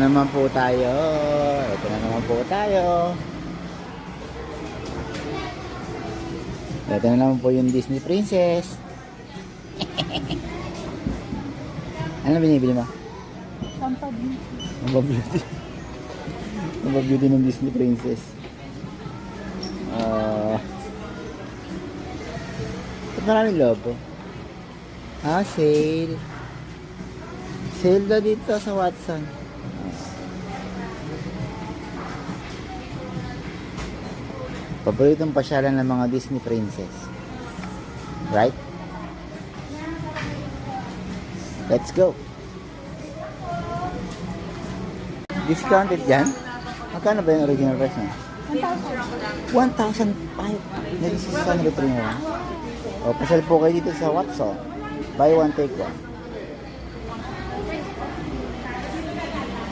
naman po tayo. Ito na naman po tayo. Ito na naman po yung Disney Princess. Ano binibili mo? Tampa Beauty. Tampa Beauty. Tampa Beauty ng Disney Princess. Ba't maraming lobo? Sale. Sale na dito sa Watson. Paboritong pasyalan ng mga Disney Princess. Right? Let's go. Discounted yan? Magkano ba yung original price niya? 1,005. Nagsisan na ito rin. O, pasal po kayo dito sa Watson. Buy one, take one.